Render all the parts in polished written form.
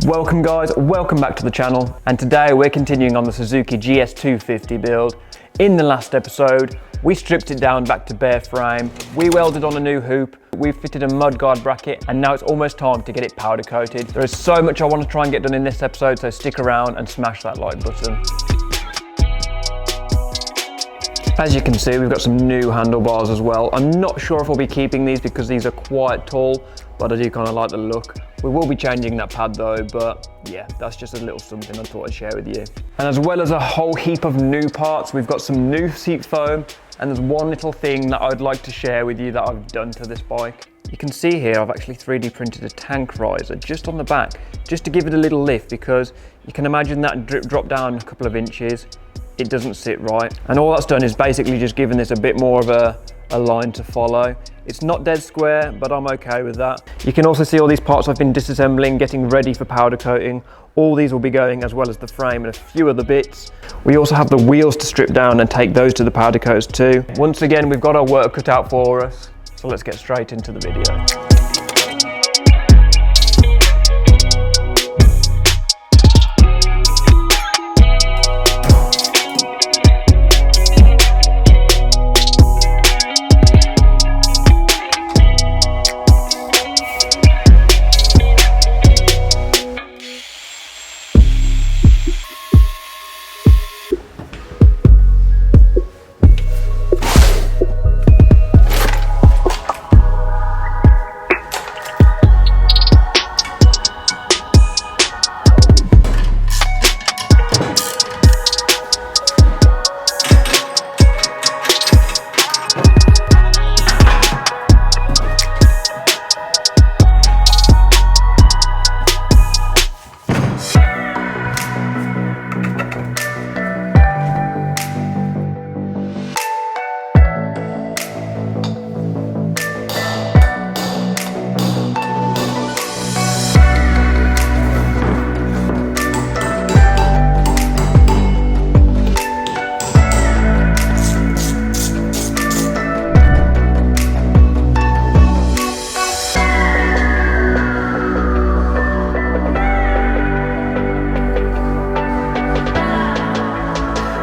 Welcome guys, welcome back to the channel, and today we're continuing on the Suzuki GS250 build. In the last episode, we stripped it down back to bare frame, we welded on a new hoop, we fitted a mudguard bracket, and now it's almost time to get it powder coated. There is so much I want to try and get done in this episode, so stick around and smash that like button. As you can see, we've got some new handlebars as well. I'm not sure if we'll be keeping these because these are quite tall, but I do kind of like the look. We will be changing that pad though, but yeah, that's just a little something I thought I'd share with you. And as well as a whole heap of new parts, we've got some new seat foam, and there's one little thing that I'd like to share with you that I've done to this bike. You can see here I've actually 3D printed a tank riser just on the back, just to give it a little lift, because you can imagine that drop down a couple of inches. It doesn't sit right. And all that's done is basically just given this a bit more of a line to follow. It's not dead square, but I'm okay with that. You can also see all these parts I've been disassembling, getting ready for powder coating. All these will be going, as well as the frame and a few other bits. We also have the wheels to strip down and take those to the powder coats too. Once again, we've got our work cut out for us. So let's get straight into the video.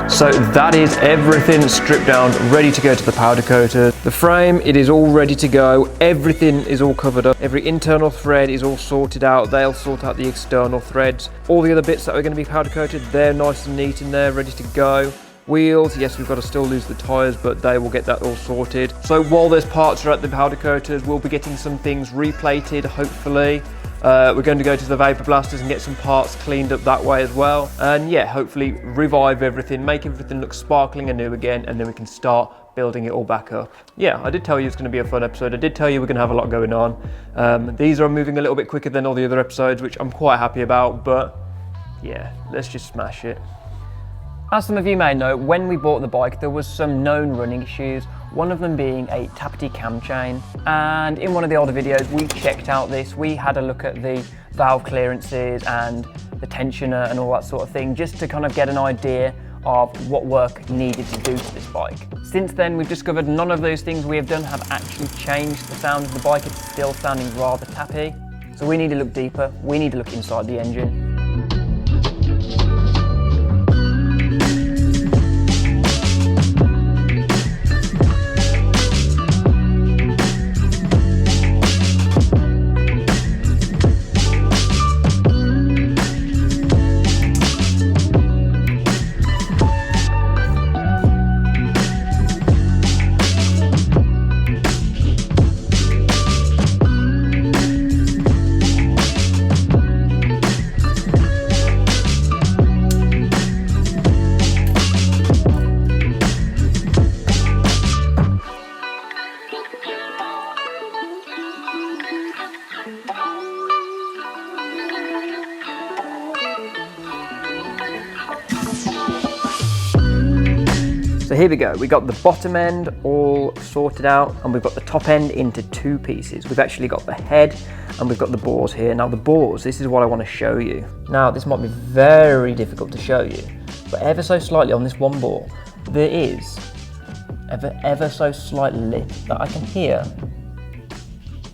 So that is everything stripped down, ready to go to the powder coater. The frame, it is all ready to go. Everything is all covered up. Every internal thread is all sorted out. They'll sort out the external threads. All the other bits that are going to be powder coated, they're nice and neat in there, ready to go. Wheels, yes, we've got to still lose the tyres, but they will get that all sorted. So while those parts are at the powder coaters, we'll be getting some things replated, hopefully. We're going to go to the vapor blasters and get some parts cleaned up that way as well. And yeah, hopefully revive everything, make everything look sparkling and new again, and then we can start building it all back up. Yeah, I did tell you it's going to be a fun episode. I did tell you we're going to have a lot going on. These are moving a little bit quicker than all the other episodes, which I'm quite happy about, but yeah, let's just smash it. As some of you may know, when we bought the bike, there was some known running issues, one of them being a tappety cam chain. And in one of the older videos, we checked out this. We had a look at the valve clearances and the tensioner and all that sort of thing, just to kind of get an idea of what work needed to do to this bike. Since then, we've discovered none of those things we have done have actually changed the sound of the bike. It's still sounding rather tappy. So we need to look deeper. We need to look inside the engine. So here we go, we got the bottom end all sorted out, and we've got the top end into two pieces. We've actually got the head and we've got the bores here. Now the bores, this is what I want to show you. Now this might be very difficult to show you, but ever so slightly on this one bore, there is ever so slight lip that I can hear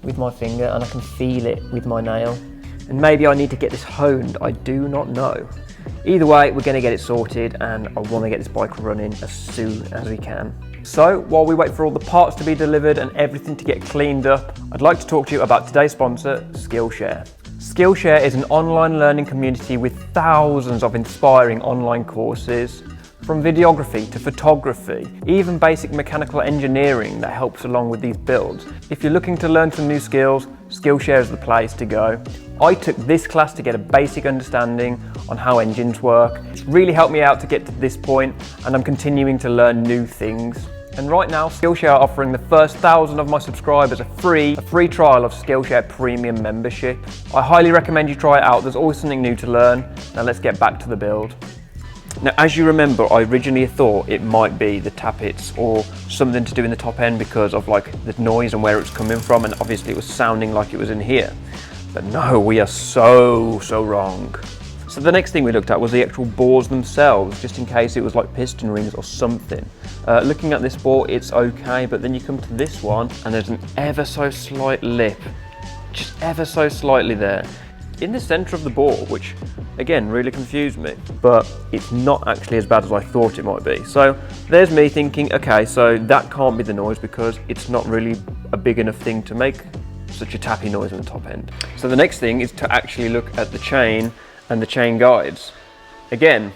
with my finger, and I can feel it with my nail. And maybe I need to get this honed, I do not know. Either way, we're gonna get it sorted, and I wanna get this bike running as soon as we can. So while we wait for all the parts to be delivered and everything to get cleaned up, I'd like to talk to you about today's sponsor, Skillshare. Skillshare is an online learning community with thousands of inspiring online courses, from videography to photography, even basic mechanical engineering that helps along with these builds. If you're looking to learn some new skills, Skillshare is the place to go. I took this class to get a basic understanding on how engines work. It's really helped me out to get to this point, and I'm continuing to learn new things. And right now, Skillshare are offering the first 1,000 of my subscribers a free trial of Skillshare Premium membership. I highly recommend you try it out. There's always something new to learn. Now let's get back to the build. Now, as you remember, I originally thought it might be the tappets or something to do in the top end because of like the noise and where it's coming from, and obviously it was sounding like it was in here. But no, we are so wrong. So the next thing we looked at was the actual bores themselves, just in case it was like piston rings or something. Looking at this bore, it's okay, but then you come to this one and there's an ever so slight lip, just ever so slightly there, in the center of the bore, which again really confused me, but it's not actually as bad as I thought it might be. So there's me thinking, okay, so that can't be the noise because it's not really a big enough thing to make such a tappy noise on the top end. So the next thing is to actually look at the chain and the chain guides. Again,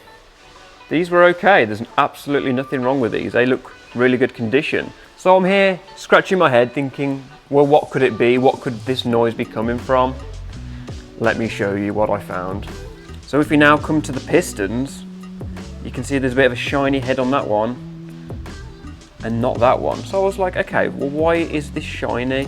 these were okay. There's absolutely nothing wrong with these. They look really good condition. So I'm here scratching my head thinking, well, what could it be? What could this noise be coming from? Let me show you what I found. So if we now come to the pistons, you can see there's a bit of a shiny head on that one and not that one. So I was like, okay, well, why is this shiny?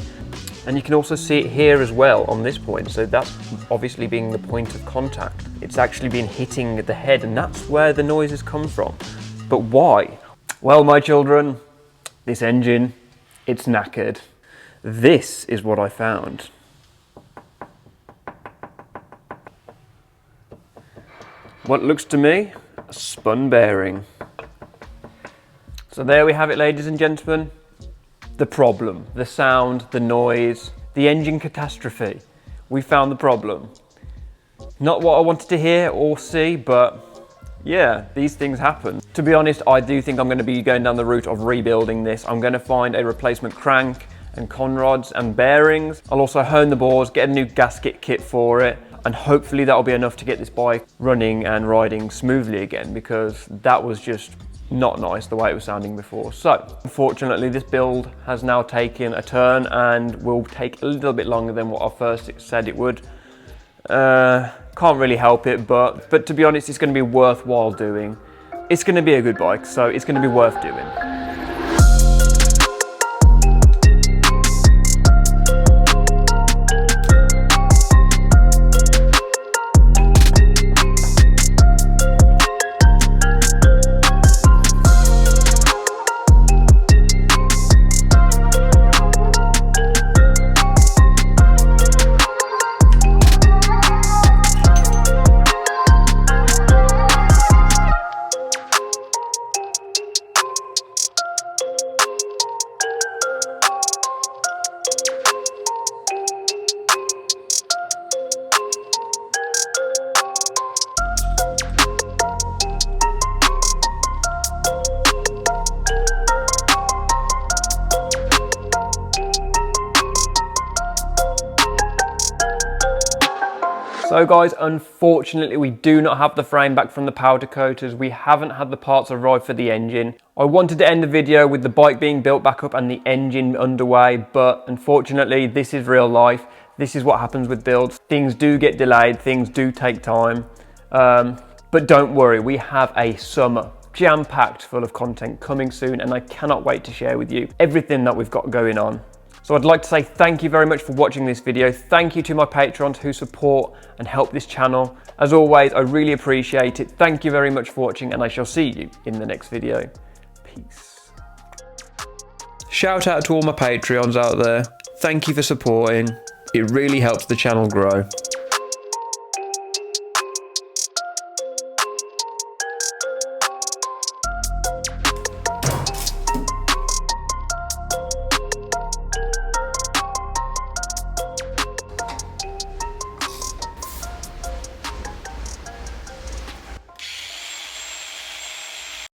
And you can also see it here as well on this point. So that's obviously being the point of contact. It's actually been hitting the head, and that's where the noises come from. But why? Well, my children, this engine, it's knackered. This is what I found. What looks to me, a spun bearing. So there we have it, ladies and gentlemen. The problem, the sound, the noise, the engine catastrophe. We found the problem. Not what I wanted to hear or see, but yeah, these things happen. To be honest, I do think I'm going to be going down the route of rebuilding this. I'm going to find a replacement crank and conrods and bearings. I'll also hone the bores, get a new gasket kit for it, and hopefully that'll be enough to get this bike running and riding smoothly again, because that was just not nice the way it was sounding before. So unfortunately, this build has now taken a turn and will take a little bit longer than what I first said it would. Can't really help it, but to be honest, it's going to be worthwhile doing. It's going to be a good bike, so it's going to be worth doing. So guys, unfortunately we do not have the frame back from the powder coaters. We haven't had the parts arrive for the engine. I wanted to end the video with the bike being built back up and the engine underway, but unfortunately this is real life. This is what happens with builds. Things do get delayed, things do take time. But don't worry, we have a summer jam-packed full of content coming soon, and I cannot wait to share with you everything that we've got going on. So I'd like to say thank you very much for watching this video. Thank you to my patrons who support and help this channel. As always, I really appreciate it. Thank you very much for watching, and I shall see you in the next video. Peace. Shout out to all my Patreons out there. Thank you for supporting. It really helps the channel grow.